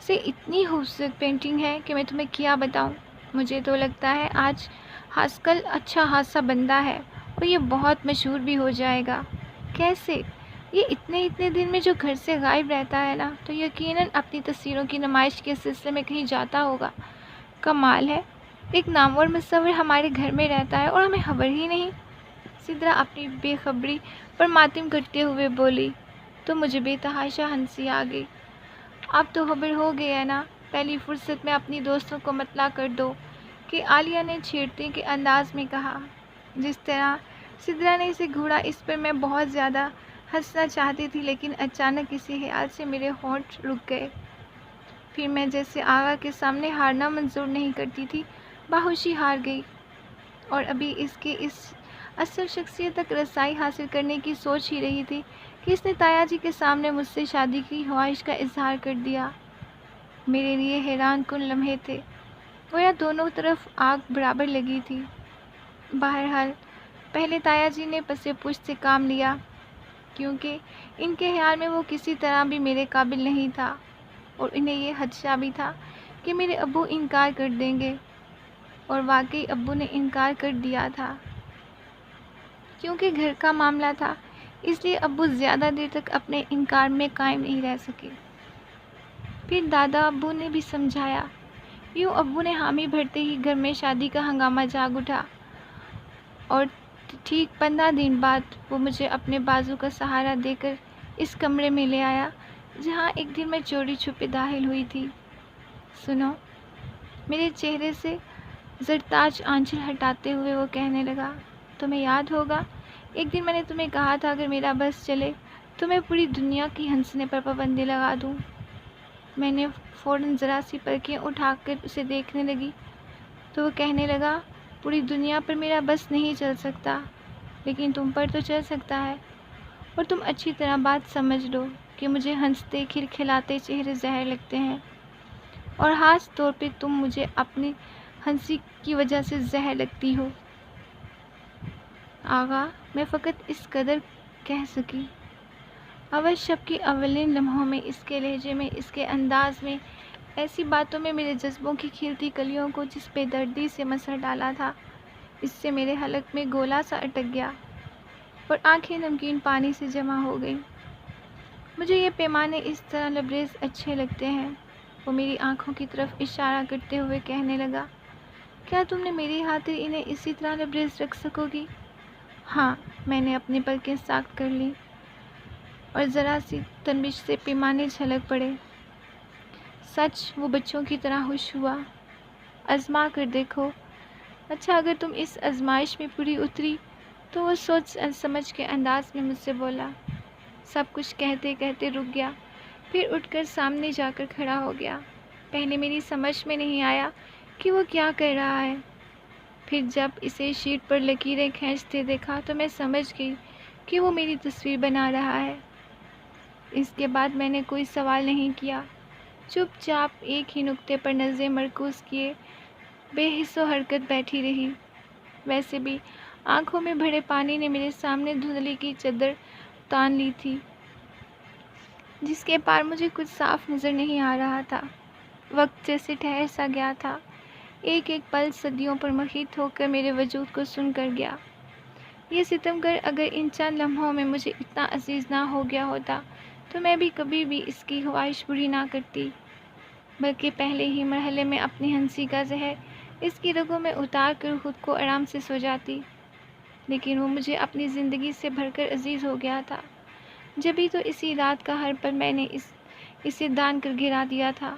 سے اتنی خوبصورت پینٹنگ ہے کہ میں تمہیں کیا بتاؤں۔ مجھے تو لگتا ہے آج آج کل اچھا خاصا بندہ ہے اور یہ بہت مشہور بھی ہو جائے گا۔ کیسے؟ یہ اتنے دن میں جو گھر سے غائب رہتا ہے نا، تو یقیناً اپنی تصویروں کی نمائش کے سلسلے میں کہیں جاتا ہوگا۔ کمال ہے، ایک نامور مصور ہمارے گھر میں رہتا ہے اور ہمیں خبر ہی نہیں۔ سدرا اپنی بے خبری پر ماتم کرتے ہوئے بولی تو مجھے بے تحاشا ہنسی آ گئی۔ اب تو خبر ہو گیا نا، پہلی فرصت میں اپنی دوستوں کو مطلع کر دو، کہ عالیہ نے چھیڑتے کے انداز میں کہا۔ جس طرح سدرا نے اسے گھوڑا، اس پر میں بہت زیادہ ہنسنا چاہتی تھی، لیکن اچانک کسی خیال سے میرے ہونٹ رک گئے۔ پھر میں جیسے آغا کے سامنے ہارنا منظور نہیں کرتی تھی، باہوشی ہار گئی، اور ابھی اس کے اس اصل شخصیت تک رسائی حاصل کرنے کی سوچ ہی رہی تھی کہ اس نے تایا جی کے سامنے مجھ سے شادی کی خواہش کا اظہار کر دیا۔ میرے لیے حیران کن لمحے تھے، گویا دونوں طرف آگ برابر لگی تھی۔ بہرحال پہلے تایا جی نے پس پشت سے کام لیا، کیونکہ ان کے خیال میں وہ کسی طرح بھی میرے قابل نہیں تھا، اور انہیں یہ خدشہ بھی تھا کہ میرے ابو انکار کر دیں گے، اور واقعی ابو نے انکار کر دیا تھا۔ کیونکہ گھر کا معاملہ تھا، اس لیے ابو زیادہ دیر تک اپنے انکار میں قائم نہیں رہ سکے۔ پھر دادا ابو نے بھی سمجھایا۔ یوں ابو نے حامی بھرتے ہی گھر میں شادی کا ہنگامہ جاگ اٹھا، اور ٹھیک 15 دن بعد وہ مجھے اپنے بازو کا سہارا دے کر اس کمرے میں لے آیا جہاں ایک دن میں چوری چھپے داخل ہوئی تھی۔ سنو، میرے چہرے سے زرتاج آنچل ہٹاتے ہوئے وہ کہنے لگا، تمہیں یاد ہوگا ایک دن میں نے تمہیں کہا تھا اگر میرا بس چلے تو میں پوری دنیا کی ہنسنے پر پابندی لگا دوں۔ میں نے فوراً ذرا سی پلکیں اٹھا کر اسے دیکھنے لگی تو وہ کہنے لگا، پوری دنیا پر میرا بس نہیں چل سکتا، لیکن تم پر تو چل سکتا ہے، اور تم اچھی طرح بات سمجھ لو کہ مجھے ہنستے کھلکھلاتے چہرے زہر لگتے ہیں، اور خاص طور پہ تم مجھے اپنی ہنسی کی وجہ سے زہر لگتی ہو۔ آغا، میں فقط اس قدر کہہ سکی۔ اول شب کے اولین لمحوں میں اس کے لہجے میں، اس کے انداز میں، ایسی باتوں میں میرے جذبوں کی کھلتی کلیوں کو جس بے دردی سے مسح ڈالا تھا، اس سے میرے حلق میں گولا سا اٹک گیا اور آنکھیں نمکین پانی سے جمع ہو گئیں۔ مجھے یہ پیمانے اس طرح لبریز اچھے لگتے ہیں۔ وہ میری آنکھوں کی طرف اشارہ کرتے ہوئے کہنے لگا، کیا تم نے میری خاطر انہیں اسی طرح لبریز رکھ سکو گی؟ ہاں، میں نے اپنی پلکیں ساکت کر لیں اور ذرا سی تنبش سے پیمانے چھلک پڑے۔ سچ وہ بچوں کی طرح خوش ہوا۔ آزما کر دیکھو۔ اچھا، اگر تم اس آزمائش میں پوری اتری تو وہ سوچ سمجھ کے انداز میں مجھ سے بولا۔ سب کچھ کہتے کہتے رک گیا، پھر اٹھ کر سامنے جا کر کھڑا ہو گیا۔ پہلے میری سمجھ میں نہیں آیا کہ وہ کیا کر رہا ہے، پھر جب اسے شیٹ پر لکیریں کھینچتے دیکھا تو میں سمجھ گئی کہ وہ میری تصویر بنا رہا ہے۔ اس کے بعد میں نے کوئی سوال نہیں کیا، چپ چاپ ایک ہی نقطے پر نظریں مرکوز کیے بے حس و حرکت بیٹھی رہی۔ ویسے بھی آنکھوں میں بھرے پانی نے میرے سامنے دھندلی کی چادر تان لی تھی، جس کے پار مجھے کچھ صاف نظر نہیں آ رہا تھا۔ وقت جیسے ٹھہر سا گیا تھا، ایک ایک پل صدیوں پر محیط ہو کر میرے وجود کو سن کر گیا۔ یہ ستمگر اگر ان چند لمحوں میں مجھے اتنا عزیز نہ ہو گیا ہوتا تو میں بھی کبھی بھی اس کی خواہش پوری نہ کرتی، بلکہ پہلے ہی مرحلے میں اپنی ہنسی کا زہر اس کی رگوں میں اتار کر خود کو آرام سے سو جاتی۔ لیکن وہ مجھے اپنی زندگی سے بھر کر عزیز ہو گیا تھا، جبھی تو اسی رات کا ہر پل میں نے اسے دان کر گرا دیا تھا،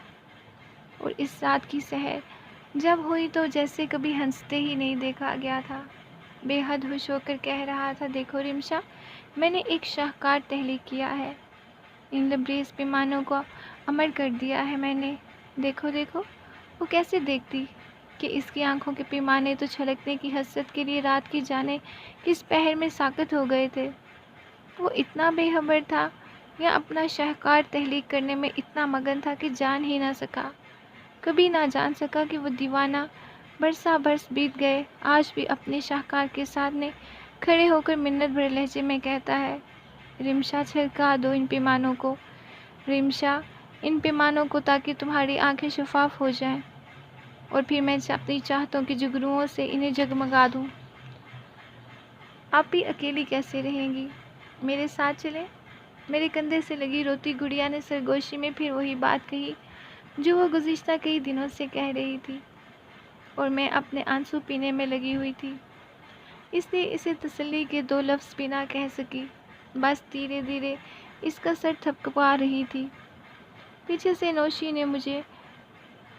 اور اس رات کی سحر جب ہوئی تو جیسے کبھی ہنستے ہی نہیں دیکھا گیا تھا۔ بے حد خوش ہو کر کہہ رہا تھا، دیکھو رمشا، میں نے ایک شاہکار تحریک کیا ہے، ان لبریز پیمانوں کو امر کر دیا ہے میں نے۔ دیکھو دیکھو، وہ کیسے دیکھتی کہ اس کی آنکھوں کے پیمانے تو چھلکنے کی حسرت کے لیے رات کی جانے کس پہر میں ساکت ہو گئے تھے۔ وہ اتنا بے خبر تھا یا اپنا شاہکار تحریک کرنے میں اتنا مگن تھا کہ جان ہی نہ سکا، کبھی نہ جان سکا کہ وہ دیوانہ برسا برس بیت گئے آج بھی اپنے شاہکار کے سامنے کھڑے ہو کر منت بھرے لہجے میں کہتا ہے، رمشا چھلکا دو ان پیمانوں کو، رمشا ان پیمانوں کو تاکہ تمہاری آنکھیں شفاف ہو جائیں اور پھر میں اپنی چاہتوں کے جگروؤں سے انہیں جگمگا دوں۔ آپ بھی اکیلی کیسے رہیں گی؟ میرے ساتھ چلیں؟ میرے کندھے سے لگی روتی گڑیا نے سرگوشی میں پھر وہی بات کہی جو وہ گزشتہ کئی دنوں سے کہہ رہی تھی، اور میں اپنے آنسو پینے میں لگی ہوئی تھی، اس لیے اسے تسلی کے دو لفظ بھی نہ کہہ سکی۔ بس دھیرے دھیرے اس کا سر تھپکا رہی تھی۔ پیچھے سے نوشی نے مجھے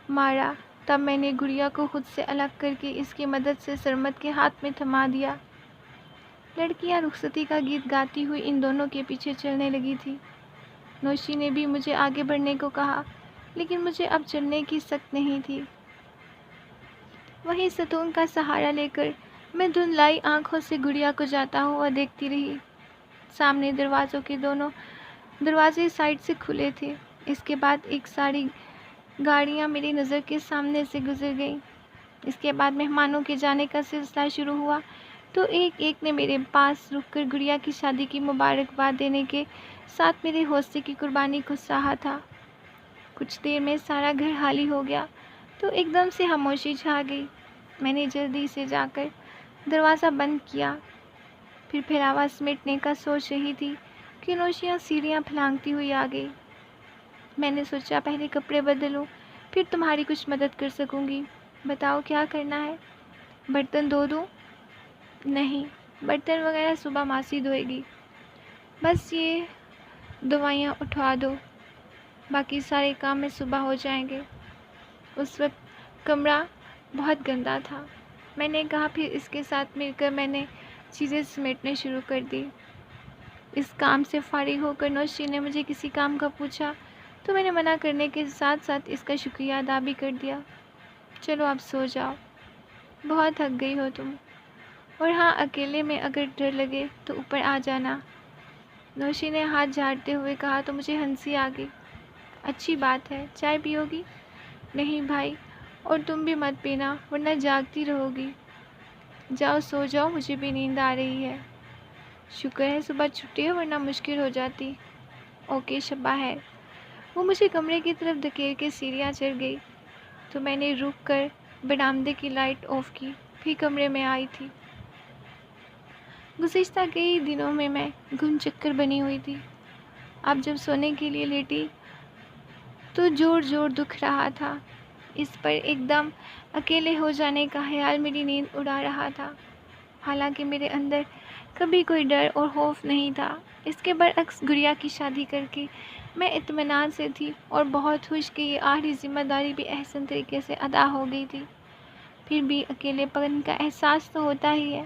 مارا، تب میں نے گڑیا کو خود سے الگ کر کے اس کی مدد سے سرمد کے ہاتھ میں تھما دیا۔ لڑکیاں رخصتی کا گیت گاتی ہوئی ان دونوں کے پیچھے چلنے لگی تھی۔ نوشی نے بھی مجھے آگے بڑھنے کو کہا، لیکن مجھے اب چلنے کی سخت نہیں تھی۔ وہیں ستون کا سہارا لے کر میں دھندلائی آنکھوں سے گڑیا کو جاتا ہوا دیکھتی رہی۔ سامنے دروازوں کے دونوں دروازے سائڈ سے کھلے تھے۔ اس کے بعد ایک ساری گاڑیاں میری نظر کے سامنے سے گزر گئیں۔ اس کے بعد مہمانوں کے جانے کا سلسلہ شروع ہوا تو ایک ایک نے میرے پاس رک کر گڑیا کی شادی کی مبارکباد دینے کے ساتھ میرے حوصلے کی قربانی کو سہا تھا۔ کچھ دیر میں سارا گھر خالی ہو گیا تو ایک دم سے خاموشی چھا گئی۔ میں نے جلدی سے جا کر دروازہ بند کیا، پھر پھیلاوا سمیٹنے کا سوچ رہی تھی کہ نوشیاں سیڑھیاں پھلانگتی ہوئی آ گئی۔ میں نے سوچا پہلے کپڑے بدلوں، پھر تمہاری کچھ مدد کر سکوں گی۔ بتاؤ کیا کرنا ہے؟ برتن دھو دوں؟ نہیں، برتن وغیرہ صبح ماسی دھوئے گی، بس یہ دوائیاں اٹھوا دو، باقی سارے کام میں صبح ہو جائیں گے۔ اس وقت کمرہ بہت گندا تھا، میں نے کہا، پھر اس کے ساتھ مل کر میں نے چیزیں سمیٹنے شروع کر دی۔ اس کام سے فارغ ہو کر نوشی نے مجھے کسی کام کا پوچھا تو میں نے منع کرنے کے ساتھ ساتھ اس کا شکریہ ادا بھی کر دیا۔ چلو اب سو جاؤ، بہت تھک گئی ہو تم، اور ہاں اکیلے میں اگر ڈر لگے تو اوپر آ جانا۔ نوشی نے ہاتھ جھاڑتے ہوئے کہا تو مجھے ہنسی آ گئی۔ اچھی بات ہے، چائے پیو گی؟ نہیں بھائی، اور تم بھی مت پینا ورنہ جاگتی رہو گی۔ جاؤ سو جاؤ، مجھے بھی نیند آ رہی ہے۔ شکر ہے صبح چھٹی ہو ورنہ مشکل ہو جاتی۔ اوکے شبہ ہے۔ وہ مجھے کمرے کی طرف دھکیل کے سیڑھیاں چڑھ گئی تو میں نے رک کر برآمدے کی لائٹ آف کی، پھر کمرے میں آئی تھی۔ گزشتہ کئی دنوں میں گم چکر بنی ہوئی تھی۔ اب جب سونے کے لیے لیٹی تو جوڑ جوڑ دکھ رہا تھا۔ اس پر ایک دم اکیلے ہو جانے کا خیال میری نیند اڑا رہا تھا، حالانکہ میرے اندر کبھی کوئی ڈر اور خوف نہیں تھا۔ اس کے برعکس گڑیا کی شادی کر کے میں اطمینان سے تھی اور بہت خوش کہ یہ آخری ذمہ داری بھی احسن طریقے سے ادا ہو گئی تھی۔ پھر بھی اکیلے پن کا احساس تو ہوتا ہی ہے۔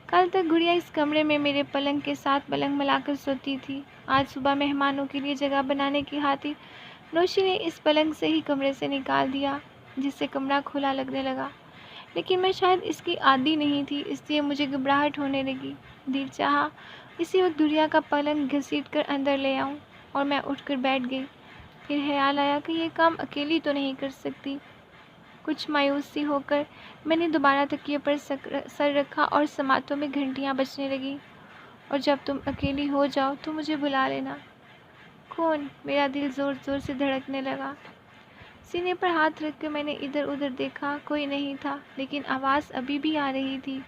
کل تک گڑیا اس کمرے میں میرے پلنگ کے ساتھ پلنگ ملا کر سوتی تھی۔ آج صبح مہمانوں کے لیے جگہ بنانے کی خاطر نوشی نے اس پلنگ سے ہی کمرے سے نکال دیا، جس سے کمرہ کھلا لگنے لگا۔ لیکن میں شاید اس کی عادی نہیں تھی، اس لیے مجھے گھبراہٹ ہونے لگی۔ دل چاہا اسی وقت گڑیا کا پلنگ گھسیٹ کر اندر لے آؤں، اور میں اٹھ کر بیٹھ گئی۔ پھر خیال آیا کہ یہ کام اکیلی تو نہیں کر سکتی۔ کچھ مایوس سی ہو کر میں نے دوبارہ تکیے پر سر رکھا اور سماعتوں میں گھنٹیاں بجنے لگیں۔ اور جب تم اکیلی ہو جاؤ تو مجھے بلا لینا۔ کون؟ میرا دل زور زور سے دھڑکنے لگا۔ سینے پر ہاتھ رکھ کر میں نے ادھر ادھر دیکھا، کوئی نہیں تھا، لیکن آواز ابھی بھی آ رہی تھی۔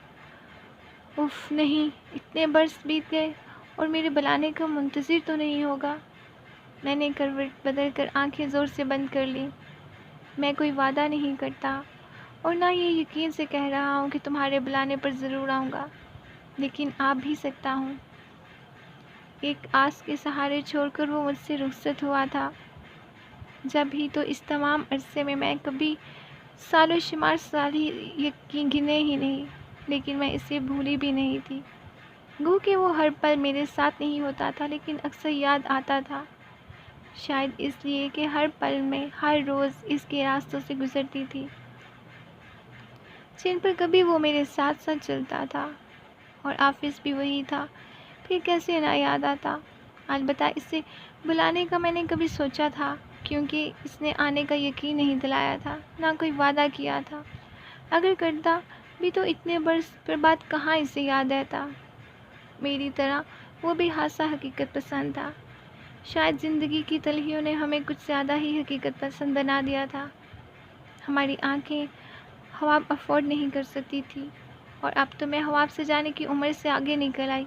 اف نہیں، اتنے برس بیت گئے اور میرے بلانے کا منتظر تو نہیں ہوگا۔ میں نے کروٹ بدل کر آنکھیں زور سے بند کر لیں۔ میں کوئی وعدہ نہیں کرتا اور نہ یہ یقین سے کہہ رہا ہوں کہ تمہارے بلانے پر ضرور آؤں گا، لیکن آ بھی سکتا ہوں۔ ایک آس کے سہارے چھوڑ کر وہ مجھ سے رخصت ہوا تھا جب ہی، تو اس تمام عرصے میں کبھی سال و شمار سال ہی گنے ہی نہیں، لیکن میں اسے بھولی بھی نہیں تھی۔ گو کہ وہ ہر پل میرے ساتھ نہیں ہوتا تھا، لیکن اکثر یاد آتا تھا، شاید اس لیے کہ ہر پل میں ہر روز اس کے راستوں سے گزرتی تھی، جن پر کبھی وہ میرے ساتھ ساتھ چلتا تھا، اور آفس بھی وہی تھا، پھر کیسے نہ یاد آتا۔ البتہ اسے بلانے کا میں نے کبھی سوچا تھا، کیونکہ اس نے آنے کا یقین نہیں دلایا تھا، نہ کوئی وعدہ کیا تھا۔ اگر کرتا بھی تو اتنے برس پر بعد کہاں اسے یاد رہتا۔ میری طرح وہ بھی خاصا حقیقت پسند تھا، شاید زندگی کی تلخیوں نے ہمیں کچھ زیادہ ہی حقیقت پسند بنا دیا تھا۔ ہماری آنکھیں خواب افورڈ نہیں کر سکتی تھی، اور اب تو میں خواب سے جانے کی عمر سے آگے نکل آئی۔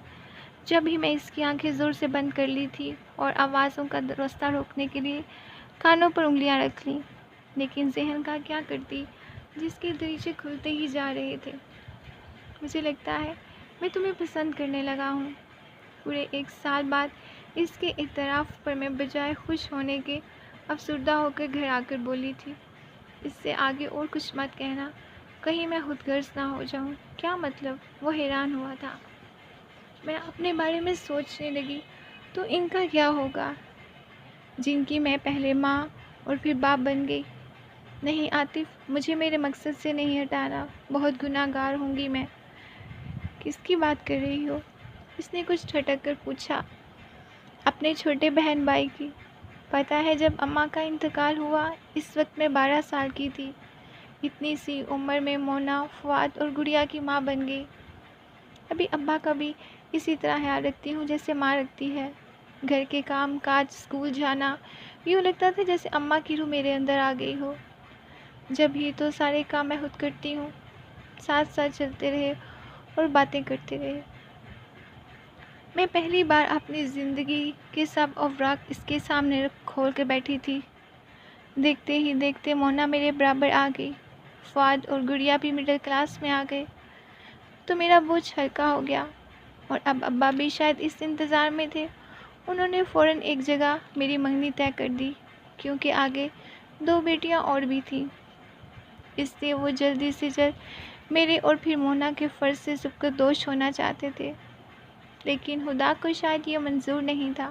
جب ہی میں اس کی آنکھیں زور سے بند کر لی تھی اور آوازوں کا راستہ روکنے کے لیے کانوں پر انگلیاں رکھ لیں، لیکن ذہن کا کیا کرتی، جس کے دریچے کھلتے ہی جا رہے تھے۔ مجھے لگتا ہے میں تمہیں پسند کرنے لگا ہوں۔ پورے 1 سال بعد اس کے اعتراف پر میں بجائے خوش ہونے کے افسردہ ہو کر گھر آ کر بولی تھی، اس سے آگے اور کچھ مت کہنا، کہیں میں خود غرض نہ ہو جاؤں۔ کیا مطلب؟ وہ حیران ہوا تھا۔ میں اپنے بارے میں سوچنے لگی، تو ان کا کیا ہوگا جن کی میں پہلے ماں اور پھر باپ بن گئی؟ نہیں عاطف، مجھے میرے مقصد سے نہیں ہٹانا، بہت گناہ گار ہوں گی میں۔ کس کی بات کر رہی ہو؟ اس نے کچھ ٹھٹک کر پوچھا۔ اپنے چھوٹے بہن بھائی کی۔ پتہ ہے جب اماں کا انتقال ہوا، اس وقت میں 12 سال کی تھی۔ اتنی سی عمر میں مونا، فؤاد اور گڑیا کی ماں بن گئی۔ ابھی ابا کا بھی اسی طرح خیال رکھتی ہوں جیسے ماں رکھتی ہے۔ گھر کے کام کاج، اسکول جانا، یوں لگتا تھا جیسے اماں کی روح میرے اندر آ گئی ہو۔ جب ہی تو سارے کام میں خود کرتی ہوں۔ ساتھ ساتھ چلتے رہے اور باتیں کرتے رہے۔ میں پہلی بار اپنی زندگی کے سب اوراق اس کے سامنے کھول کے بیٹھی تھی۔ دیکھتے ہی دیکھتے مونا میرے برابر آ گئی، فؤاد اور گڑیا بھی مڈل کلاس میں آ گئے، تو میرا بوجھ ہلکا ہو گیا۔ اور اب ابا بھی شاید اس انتظار میں تھے۔ انہوں نے فوراً ایک جگہ میری منگنی طے کر دی، کیونکہ آگے 2 بیٹیاں اور بھی تھیں۔ اس لیے وہ جلدی سے جلد میرے اور پھر مونا کے فرض سے سبکدوش ہونا چاہتے تھے، لیکن خدا کو شاید یہ منظور نہیں تھا۔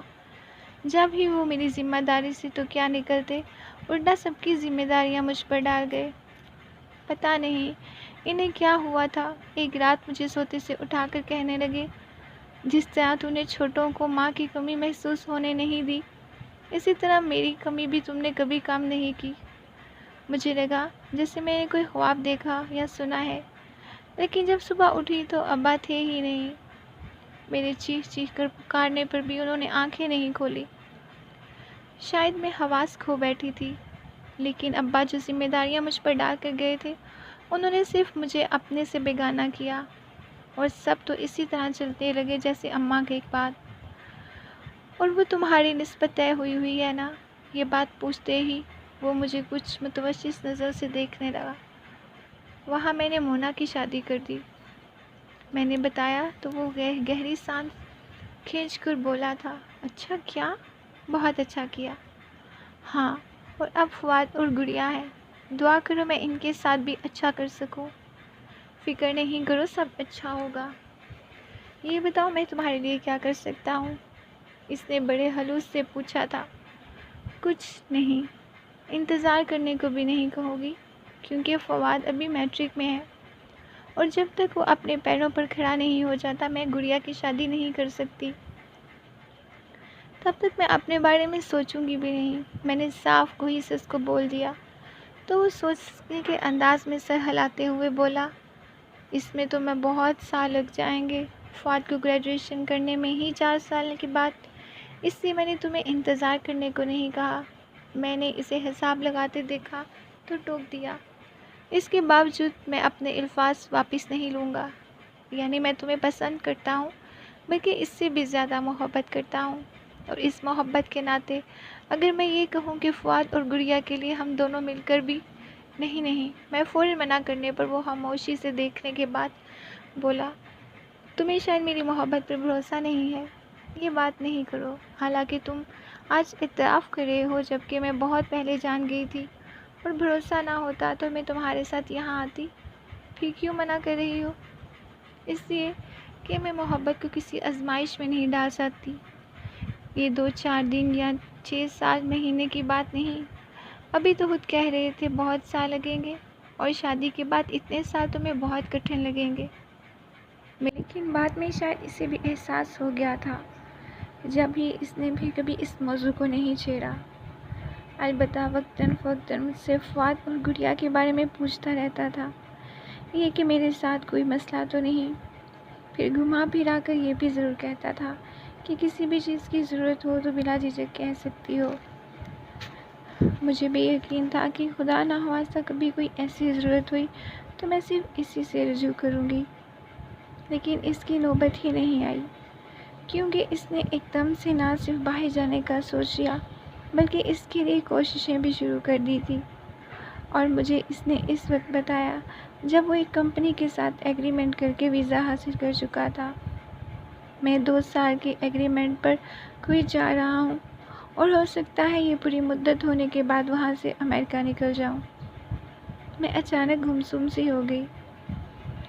جب ہی وہ میری ذمہ داری سے تو کیا نکلتے، الٹا سب کی ذمہ داریاں مجھ پر ڈال گئے۔ پتہ نہیں انہیں کیا ہوا تھا، ایک رات مجھے سوتے سے اٹھا کر کہنے لگے، جس طرح تو نے چھوٹوں کو ماں کی کمی محسوس ہونے نہیں دی، اسی طرح میری کمی بھی تم نے کبھی کم نہیں کی۔ مجھے لگا جیسے میں نے کوئی خواب دیکھا یا سنا ہے، لیکن جب صبح اٹھی تو ابا تھے ہی نہیں۔ میرے چیخ چیخ کر پکارنے پر بھی انہوں نے آنکھیں نہیں کھولی۔ شاید میں حواس کھو بیٹھی تھی، لیکن ابا جو ذمہ داریاں مجھ پر ڈال کر گئے تھے، انہوں نے صرف مجھے اپنے سے بیگانہ کیا، اور سب تو اسی طرح چلتے لگے جیسے اماں کے ایک بات۔ اور وہ تمہاری نسبت طے ہوئی ہے نا؟ یہ بات پوچھتے ہی وہ مجھے کچھ متوسط نظر سے دیکھنے لگا۔ وہاں میں نے مونا کی شادی کر دی، میں نے بتایا تو وہ گہری سانس کھینچ کر بولا تھا، اچھا کیا؟ بہت اچھا کیا۔ ہاں، اور اب فؤاد اور گڑیا ہے، دعا کرو میں ان کے ساتھ بھی اچھا کر سکوں۔ فکر نہیں کرو، سب اچھا ہوگا۔ یہ بتاؤ میں تمہارے لیے کیا کر سکتا ہوں؟ اس نے بڑے خلوص سے پوچھا تھا۔ کچھ نہیں، انتظار کرنے کو بھی نہیں کہو گی، کیونکہ فؤاد ابھی میٹرک میں ہے، اور جب تک وہ اپنے پیروں پر کھڑا نہیں ہو جاتا میں گڑیا کی شادی نہیں کر سکتی۔ تب تک میں اپنے بارے میں سوچوں گی بھی نہیں۔ میں نے صاف گوئی سے اس کو بول دیا، تو وہ سوچنے کے انداز میں سر ہلاتے ہوئے بولا، اس میں تو میں بہت سال لگ جائیں گے، فؤاد کو گریجویشن کرنے میں ہی 4 سال کے بعد، اس لیے میں نے تمہیں انتظار کرنے کو نہیں کہا۔ میں نے اسے حساب لگاتے دیکھا تو ٹوک دیا، اس کے باوجود میں اپنے الفاظ واپس نہیں لوں گا، یعنی میں تمہیں پسند کرتا ہوں، بلکہ اس سے بھی زیادہ محبت کرتا ہوں، اور اس محبت کے ناطے اگر میں یہ کہوں کہ فؤاد اور گڑیا کے لیے ہم دونوں مل کر بھی نہیں، میں فوراً منع کرنے پر وہ خاموشی سے دیکھنے کے بعد بولا، تمہیں شاید میری محبت پر بھروسہ نہیں ہے، یہ بات نہیں کرو، حالانکہ تم آج اعتراف کر رہے ہو جبکہ میں بہت پہلے جان گئی تھی، اور بھروسہ نہ ہوتا تو میں تمہارے ساتھ یہاں آتی۔ پھر کیوں منع کر رہی ہو؟ اس لیے کہ میں محبت کو کسی آزمائش میں نہیں ڈال سکتی۔ یہ 2-4 دن یا 6 سال مہینے کی بات نہیں، ابھی تو خود کہہ رہے تھے بہت سال لگیں گے، اور شادی کے بعد اتنے سال تمہیں بہت کٹھن لگیں گے۔ لیکن بعد میں شاید اسے بھی احساس ہو گیا تھا، جب ہی اس نے بھی کبھی اس موضوع کو نہیں چھیڑا۔ البتہ وقتاً فوقتاً مجھ سے فؤاد اور گڑیا کے بارے میں پوچھتا رہتا تھا، یہ کہ میرے ساتھ کوئی مسئلہ تو نہیں۔ پھر گھما پھرا کر یہ بھی ضرور کہتا تھا کہ کسی بھی چیز کی ضرورت ہو تو بلا جھجک کہہ سکتی ہو۔ مجھے بھی یقین تھا کہ خدا نہ خواستہ کبھی کوئی ایسی ضرورت ہوئی تو میں صرف اسی سے رجوع کروں گی، لیکن اس کی نوبت ہی نہیں آئی، کیونکہ اس نے ایک دم سے نہ صرف باہر جانے کا سوچ لیا بلکہ اس کے لیے کوششیں بھی شروع کر دی تھی۔ اور مجھے اس نے اس وقت بتایا جب وہ ایک کمپنی کے ساتھ ایگریمنٹ کر کے ویزا حاصل کر چکا تھا۔ میں 2 سال کے ایگریمنٹ پر کویت جا رہا ہوں اور ہو سکتا ہے یہ پوری مدت ہونے کے بعد وہاں سے امریکہ نکل جاؤں۔ میں اچانک گمسم سی ہو گئی،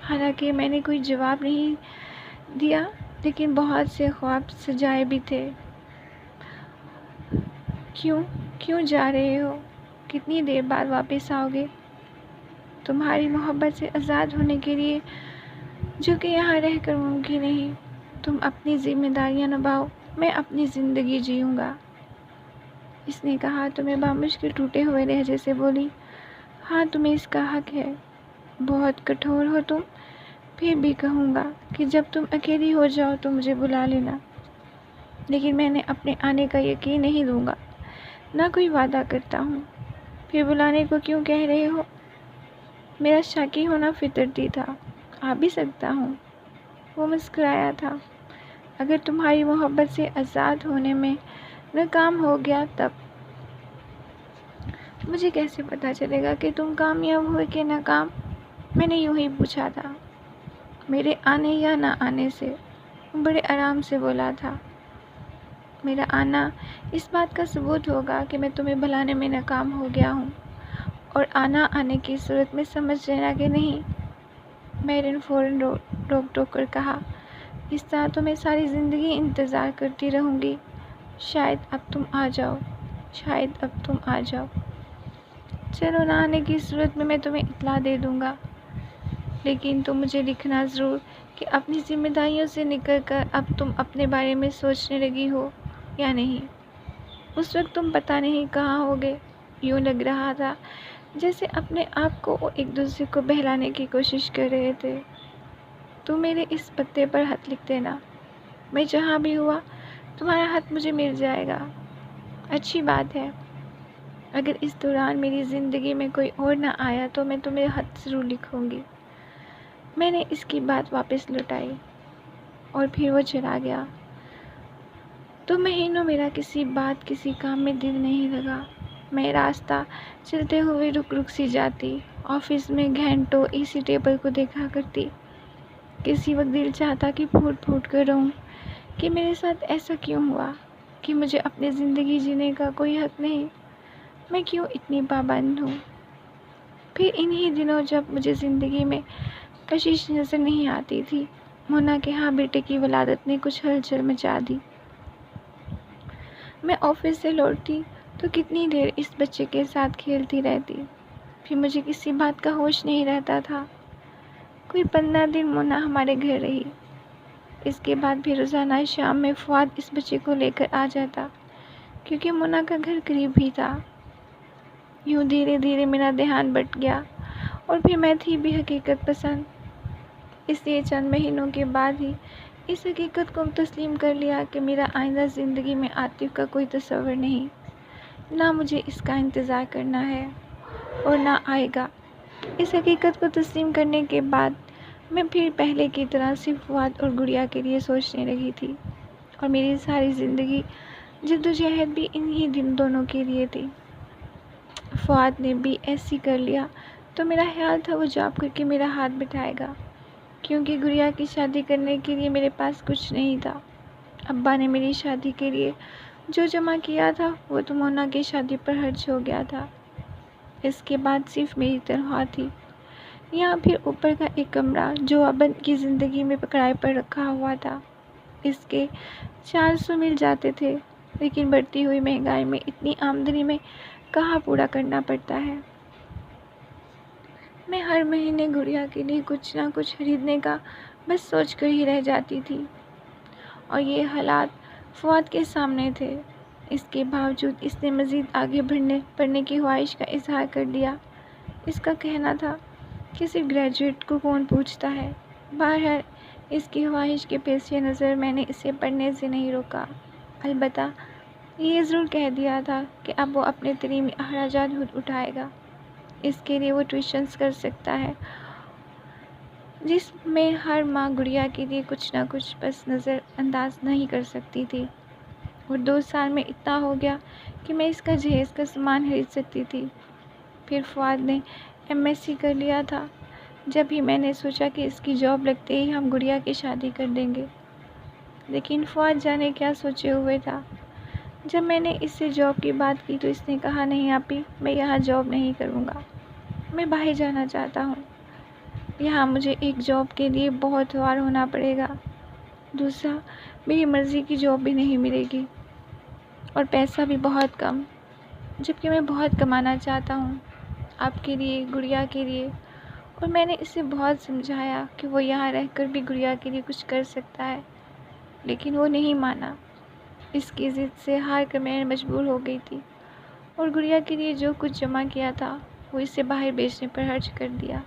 حالانکہ میں نے کوئی جواب نہیں دیا، لیکن بہت سے خواب سجائے بھی تھے۔ کیوں جا رہے ہو؟ کتنی دیر بعد واپس آؤ گے؟ تمہاری محبت سے آزاد ہونے کے لیے، جو کہ یہاں رہ کر ممکن نہیں۔ تم اپنی ذمہ داریاں نبھاؤ، میں اپنی زندگی جیوں گا۔ اس نے کہا تو میں بامشکل ٹوٹے ہوئے لہجے سے بولی، ہاں تمہیں اس کا حق ہے، بہت کٹھور ہو تم، پھر بھی کہوں گا کہ جب تم اکیلی ہو جاؤ تو مجھے بلا لینا، لیکن میں نے اپنے آنے کا یقین نہیں دوں گا، نہ کوئی وعدہ کرتا ہوں۔ پھر بلانے کو کیوں کہہ رہے ہو؟ میرا شاکی ہونا فطرتی تھا، آ بھی سکتا ہوں۔ وہ مسکرایا تھا، اگر تمہاری محبت سے آزاد ہونے میں ناکام ہو گیا تب؟ مجھے کیسے پتا چلے گا کہ تم کامیاب ہوئے کہ ناکام؟ میں نے یوں ہی پوچھا تھا، میرے آنے یا نہ آنے سے۔ وہ بڑے آرام سے بولا تھا، میرا آنا اس بات کا ثبوت ہوگا کہ میں تمہیں بلانے میں ناکام ہو گیا ہوں، اور آنے کی صورت میں سمجھ لینا کہ نہیں۔ میرن فوراً روک ٹوک کر کہا، اس طرح تو میں ساری زندگی انتظار کرتی رہوں گی، شاید اب تم آ جاؤ، شاید اب تم آ جاؤ۔ چلو نہ آنے کی صورت میں تمہیں اطلاع دے دوں گا، لیکن تم مجھے لکھنا ضرور کہ اپنی ذمہ داریوں سے نکل کر اب تم اپنے بارے میں سوچنے لگی ہو یا نہیں۔ اس وقت تم پتہ نہیں کہاں ہوگے، یوں لگ رہا تھا جیسے اپنے آپ کو وہ ایک دوسرے کو بہلانے کی کوشش کر رہے تھے۔ تم میرے اس پتے پر خط لکھ دینا، میں جہاں بھی ہوا تمہارا خط مجھے مل جائے گا۔ اچھی بات ہے، اگر اس دوران میری زندگی میں کوئی اور نہ آیا تو میں تمہیں خط ضرور لکھوں گی۔ میں نے اس کی بات واپس لوٹائی اور پھر وہ چلا گیا۔ تو مہینوں میرا کسی کام میں دل نہیں لگا۔ میں راستہ چلتے ہوئے رک سی جاتی، آفس میں گھنٹوں اسی ٹیبل کو دیکھا کرتی۔ کسی وقت دل چاہتا کہ پھوٹ کر رہوں کہ میرے ساتھ ایسا کیوں ہوا، کہ مجھے اپنی زندگی جینے کا کوئی حق نہیں، میں کیوں اتنی پابند ہوں۔ پھر انہی دنوں جب مجھے زندگی میں کشش نظر نہیں آتی تھی، مونا کے ہاں بیٹے کی ولادت نے کچھ ہلچل مچا دی۔ میں آفس سے لوٹتی تو کتنی دیر اس بچے کے ساتھ کھیلتی رہتی، پھر مجھے کسی بات کا ہوش نہیں رہتا تھا۔ کوئی 15 دن مونا ہمارے گھر رہی، اس کے بعد بھی روزانہ شام میں فؤاد اس بچے کو لے کر آ جاتا، کیونکہ مونا کا گھر قریب ہی تھا۔ یوں دھیرے دھیرے میرا دھیان بٹ گیا، اور پھر میں تھی بھی حقیقت پسند، اس لیے چند مہینوں کے بعد ہی اس حقیقت کو تسلیم کر لیا کہ میرا آئندہ زندگی میں عاطف کا کوئی تصور نہیں، نہ مجھے اس کا انتظار کرنا ہے اور نہ آئے گا۔ اس حقیقت کو تسلیم کرنے کے بعد میں پھر پہلے کی طرح صرف فؤاد اور گڑیا کے لیے سوچنے لگی تھی، اور میری ساری زندگی جدوجہد بھی انہی دونوں کے لیے تھی۔ فؤاد نے بھی ایسے کر لیا تو میرا خیال تھا وہ جاب کر کے میرا ہاتھ بٹھائے گا، کیونکہ گڑیا کی شادی کرنے کے لیے میرے پاس کچھ نہیں تھا۔ ابا نے میری شادی کے لیے جو جمع کیا تھا وہ تو مونا کی شادی پر خرچ ہو گیا تھا۔ اس کے بعد صرف میری تنخواہ تھی، یہاں پھر اوپر کا ایک کمرہ جو ابا کی زندگی میں کرائے پر رکھا ہوا تھا۔ اس کے 400 مل جاتے تھے، لیکن بڑھتی ہوئی مہنگائی میں اتنی آمدنی میں کہاں پورا کرنا پڑتا ہے۔ میں ہر مہینے گڑیا کے لیے کچھ نہ کچھ خریدنے کا بس سوچ کر ہی رہ جاتی تھی، اور یہ حالات فؤاد کے سامنے تھے۔ اس کے باوجود اس نے مزید آگے بڑھنے کی خواہش کا اظہار کر دیا۔ اس کا کہنا تھا کہ صرف گریجویٹ کو کون پوچھتا ہے، بہرحال اس کی خواہش کے پیش نظر میں نے اسے پڑھنے سے نہیں روکا، البتہ یہ ضرور کہہ دیا تھا کہ اب وہ اپنے تعلیمی اخراجات خود اٹھائے گا۔ اس کے لیے وہ ٹیوشنز کر سکتا ہے، جس میں ہر ماں گڑیا کے لیے کچھ نہ کچھ پس نظر انداز نہیں کر سکتی تھی، اور 2 سال میں اتنا ہو گیا کہ میں اس کا جہیز کا سامان خرید سکتی تھی۔ پھر فؤاد نے MSc کر لیا تھا، جب ہی میں نے سوچا کہ اس کی جاب لگتے ہی ہم گڑیا کی شادی کر دیں گے۔ لیکن فؤاد جانے کیا سوچے ہوئے تھا۔ جب میں نے اس سے جاب کی بات کی تو اس نے کہا، نہیں آپی، میں یہاں جاب نہیں کروں گا، میں باہر جانا چاہتا ہوں۔ یہاں مجھے ایک جاب کے لیے بہت ہوار ہونا پڑے گا، دوسرا میری مرضی کی جاب بھی نہیں ملے گی، اور پیسہ بھی بہت کم، جبکہ میں بہت کمانا چاہتا ہوں آپ کے لیے، گڑیا کے لیے۔ اور میں نے اسے بہت سمجھایا کہ وہ یہاں رہ کر بھی گڑیا کے لیے کچھ کر سکتا ہے، لیکن وہ نہیں مانا۔ اس کی ضد سے ہار کر میں مجبور ہو گئی تھی، اور گڑیا کے لیے جو کچھ جمع کیا تھا وہ اسے باہر بیچنے پر خرچ کر دیا،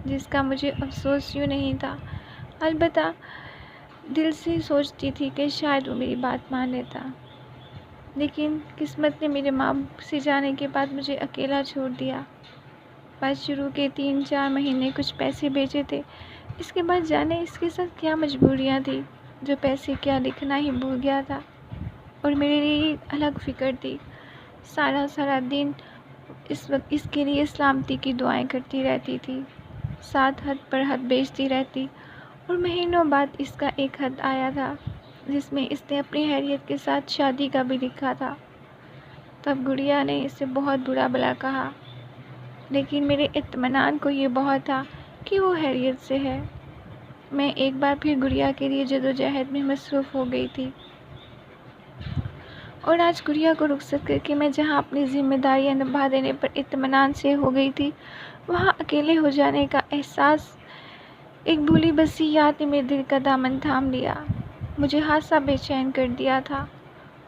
جس کا مجھے افسوس یوں نہیں تھا، البتہ دل سے سوچتی تھی کہ شاید وہ میری بات مان لیتا۔ لیکن قسمت نے میرے ماں سے جانے کے بعد مجھے اکیلا چھوڑ دیا۔ بس شروع کے 3-4 مہینے کچھ پیسے بھیجے تھے، اس کے بعد جانے اس کے ساتھ کیا مجبوریاں تھیں، جو پیسے کیا لکھنا ہی بھول گیا تھا، اور میرے لیے الگ فکر تھی۔ سارا دن اس کے لیے سلامتی کی دعائیں کرتی رہتی تھی، ساتھ حد پر حد بیچتی رہتی، اور مہینوں بعد اس کا ایک خط آیا تھا جس میں اس نے اپنی خیریت کے ساتھ شادی کا بھی لکھا تھا۔ تب گڑیا نے اسے بہت برا بھلا کہا، لیکن میرے اطمینان کو یہ بہت تھا کہ وہ خیریت سے ہے۔ میں ایک بار پھر گڑیا کے لیے جدوجہد میں مصروف ہو گئی تھی، اور آج گڑیا کو رخصت کر کے میں جہاں اپنی ذمہ داریاں نبھا دینے پر اطمینان سے ہو گئی تھی، وہاں اکیلے ہو جانے کا احساس، ایک بھولی بسی یاد نے میرے دل کا دامن تھام لیا، مجھے خاصا بے چین کر دیا تھا۔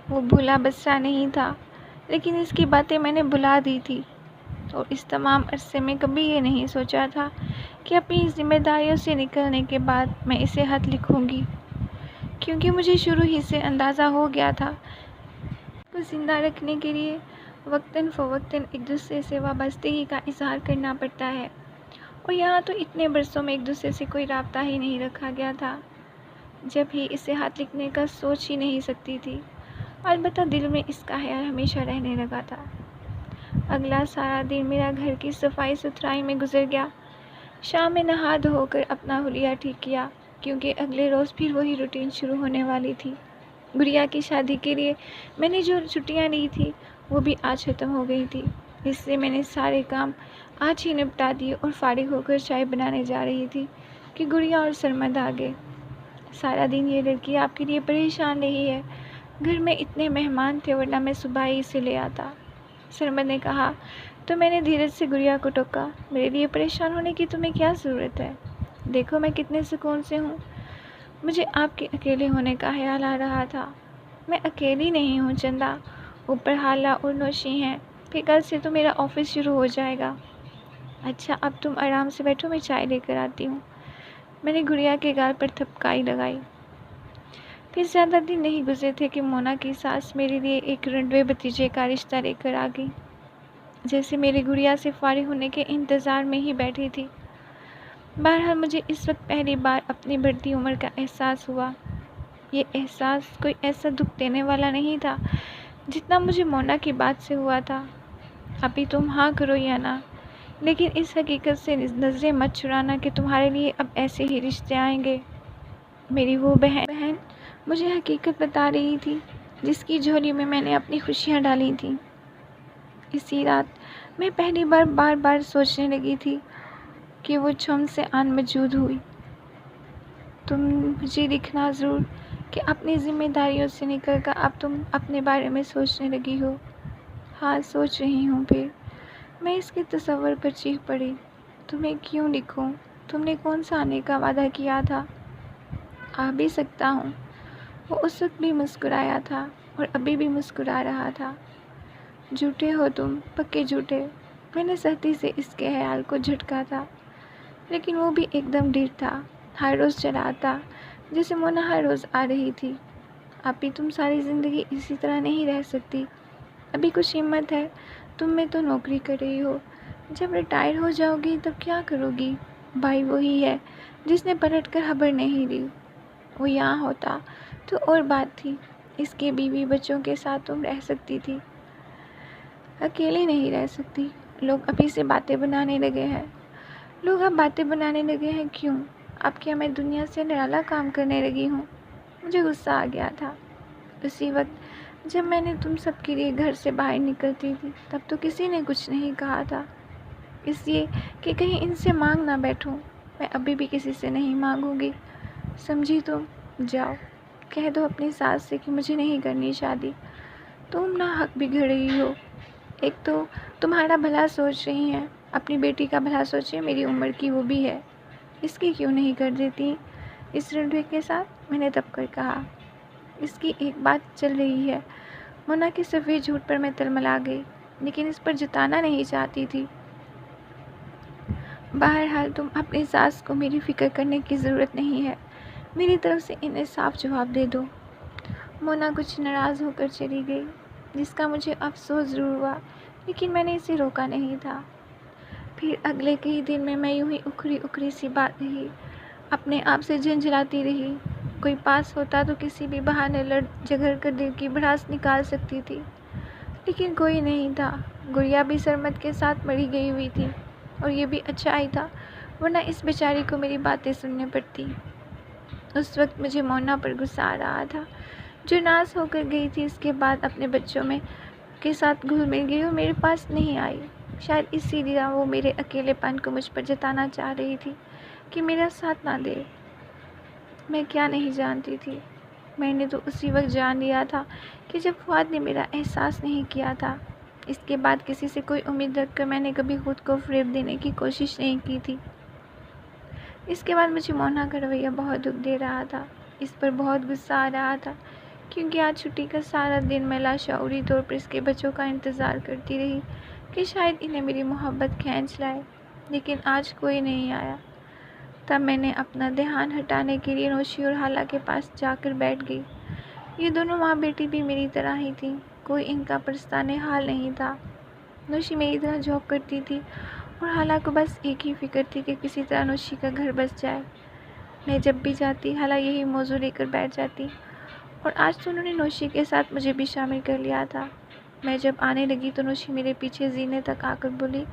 وہ بھولا بسرا نہیں تھا، لیکن اس کی باتیں میں نے بھلا دی تھی، اور اس تمام عرصے میں کبھی یہ نہیں سوچا تھا کہ اپنی ذمہ داریوں سے نکلنے کے بعد میں اسے خط لکھوں گی، کیونکہ مجھے شروع ہی سے اندازہ ہو گیا تھا کو زندہ رکھنے کے لیے وقتاً فوقتاً ایک دوسرے سے وابستگی کا اظہار کرنا پڑتا ہے، اور یہاں تو اتنے برسوں میں ایک دوسرے سے کوئی رابطہ ہی نہیں رکھا گیا تھا، جب ہی اسے خط لکھنے کا سوچ ہی نہیں سکتی تھی، البتہ دل میں اس کا خیال ہمیشہ رہنے لگا تھا۔ اگلا سارا دن میرا گھر کی صفائی ستھرائی میں گزر گیا۔ شام میں نہا دھو کر اپنا حلیہ ٹھیک کیا، کیونکہ اگلے روز پھر وہی روٹین شروع ہونے والی تھی۔ گڑیا کی شادی کے لیے میں نے جو چھٹیاں لی تھی وہ بھی آج ختم ہو گئی تھی، اس لیے میں نے سارے کام آج ہی نپٹا دیے اور فارغ ہو کر چائے بنانے جا رہی تھی کہ گڑیا اور سرمد آ گئے۔ سارا دن یہ لڑکی آپ کے لیے پریشان رہی ہے، گھر میں اتنے مہمان تھے ورنہ میں صبح ہی اسے لے آتا، سرمد نے کہا، تو میں نے دھیرج سے گڑیا کو ٹوکا، میرے لیے پریشان ہونے کی تمہیں کیا ضرورت ہے؟ دیکھو میں کتنے سکون سے ہوں، مجھے آپ کے اکیلے ہونے کا خیال آ رہا تھا۔ میں اکیلی نہیں ہوں چندا، اوپر حالہ اور نوشی ہیں، پھر کل سے تو میرا آفس شروع ہو جائے گا۔ اچھا اب تم آرام سے بیٹھو، میں چائے لے کر آتی ہوں۔ میں نے گڑیا کے گال پر تھپکائی لگائی۔ پھر زیادہ دن نہیں گزرے تھے کہ مونا کی ساس میرے لیے ایک رنڈوے بھتیجے کا رشتہ لے کر آ گئی، جیسے میری گڑیا سے فارغ ہونے کے انتظار میں ہی بیٹھی تھی۔ بہرحال مجھے اس وقت پہلی بار اپنی بڑھتی عمر کا احساس ہوا۔ یہ احساس کوئی ایسا دکھ دینے والا نہیں تھا جتنا مجھے مونا کی بات سے ہوا تھا۔ ابھی تم ہاں کرو یا نہ، لیکن اس حقیقت سے نظریں مت چرانا کہ تمہارے لیے اب ایسے ہی رشتے آئیں گے۔ میری وہ بہن مجھے حقیقت بتا رہی تھی جس کی جھولی میں نے اپنی خوشیاں ڈالی تھیں۔ اسی رات میں پہلی بار سوچنے لگی تھی کہ وہ چھم سے آن موجود ہوئی۔ تم مجھے لکھنا ضرور کہ اپنی ذمہ داریوں سے نکل کر اب تم اپنے بارے میں سوچنے لگی ہو۔ ہاں سوچ رہی ہوں۔ پھر میں اس کے تصور پر چیخ پڑی، تمہیں کیوں لکھوں؟ تم نے کون سا آنے کا وعدہ کیا تھا؟ آ بھی سکتا ہوں۔ وہ اس وقت بھی مسکرایا تھا اور ابھی بھی مسکرا رہا تھا۔ جھوٹے ہو تم، پکے جھوٹے۔ میں نے سختی سے اس کے خیال کو جھٹکا تھا، لیکن وہ بھی ایک دم ڈھیر تھا۔ ہر روز چلا آتا جیسے مونا ہر روز آ رہی تھی۔ ابھی تم ساری زندگی اسی طرح نہیں رہ سکتی، ابھی کچھ ہمت ہے، تم میں تو نوکری کر رہی ہو، جب ریٹائر ہو جاؤ گی تب کیا کرو گی؟ بھائی وہی ہے جس نے پلٹ کر خبر نہیں لی، وہ یہاں ہوتا تو اور بات تھی، اس کے بیوی بچوں کے ساتھ تم رہ سکتی تھی، اکیلے نہیں رہ سکتی۔ لوگ ابھی سے باتیں بنانے لگے ہیں، لوگ اب باتیں بنانے لگے ہیں کیوں؟ اب کیا میں دنیا سے نرالا کام کرنے لگی ہوں؟ مجھے غصہ آ گیا تھا۔ اسی وقت جب میں نے تم سب کے لیے گھر سے باہر نکلتی تھی تب تو کسی نے کچھ نہیں کہا تھا، اس لیے کہ کہیں ان سے مانگ نہ بیٹھوں۔ میں ابھی بھی کسی سے نہیں مانگوں گی، سمجھی تم؟ جاؤ کہہ دو اپنی ساس سے کہ مجھے نہیں کرنی شادی، تم نہ حق بگڑ رہی ہو۔ ایک تو تمہارا بھلا سوچ رہی ہیں، اپنی بیٹی کا بھلا سوچے، میری عمر کی وہ بھی ہے، اس کی کیوں نہیں کر دیتی اس رنڈوے کے ساتھ؟ میں نے دب کر کہا۔ اس کی ایک بات چل رہی ہے۔ مونا کے سفید جھوٹ پر میں تلملا گئی، لیکن اس پر جتانا نہیں چاہتی تھی۔ بہرحال تم اپنی ساس کو میری فکر کرنے کی ضرورت نہیں ہے، میری طرف سے انہیں صاف جواب دے دو۔ مونا کچھ ناراض ہو کر چلی گئی، جس کا مجھے افسوس ضرور ہوا، لیکن میں نے اسے روکا نہیں تھا۔ پھر اگلے کئی دن میں یوں ہی اکھڑی اکھڑی سی بات رہی، اپنے آپ سے جھنجھلاتی رہی۔ کوئی پاس ہوتا تو کسی بھی بہانے لڑ جھگڑ کر دل کی بھڑاس نکال سکتی تھی، لیکن کوئی نہیں تھا۔ گڑیا بھی سرمد کے ساتھ مری گئی ہوئی تھی، اور یہ بھی اچھا ہی تھا، ورنہ اس بیچاری کو میری باتیں سننے پڑتی۔ اس وقت مجھے مونا پر غصہ آ رہا تھا، جو ناز ہو کر گئی تھی، اس کے بعد اپنے بچوں کے ساتھ گھل مل گئی اور میرے پاس نہیں آئی۔ شاید اسی لیے وہ میرے اکیلے پن کو مجھ پر جتانا چاہ رہی تھی کہ میرا ساتھ نہ دے۔ میں کیا نہیں جانتی تھی، میں نے تو اسی وقت جان لیا تھا کہ جب فؤاد نے میرا احساس نہیں کیا تھا۔ اس کے بعد کسی سے کوئی امید رکھ کر میں نے کبھی خود کو فریب دینے کی کوشش نہیں کی تھی۔ اس کے بعد مجھے مونا کا رویہ بہت دکھ دے رہا تھا، اس پر بہت غصہ آ رہا تھا، کیونکہ آج چھٹی کا سارا دن میں لاشعوری طور پر اس کے بچوں کا انتظار کرتی رہی کہ شاید انہیں میری محبت کھینچ لائے، لیکن آج کوئی نہیں آیا۔ تب میں نے اپنا دھیان ہٹانے کے لیے نوشی اور حالہ کے پاس جا کر بیٹھ گئی۔ یہ دونوں ماں بیٹی بھی میری طرح ہی تھیں، کوئی ان کا پرستانِ حال نہیں تھا۔ نوشی میری طرح جاب کرتی تھی اور حالہ کو بس ایک ہی فکر تھی کہ کسی طرح نوشی کا گھر بس جائے۔ میں جب بھی جاتی حالہ یہی موضوع لے کر بیٹھ جاتی، اور آج تو انہوں نے نوشی کے ساتھ مجھے بھی شامل کر لیا تھا۔ میں جب آنے لگی تو نوشی میرے پیچھے زینے تک آ کر بولی،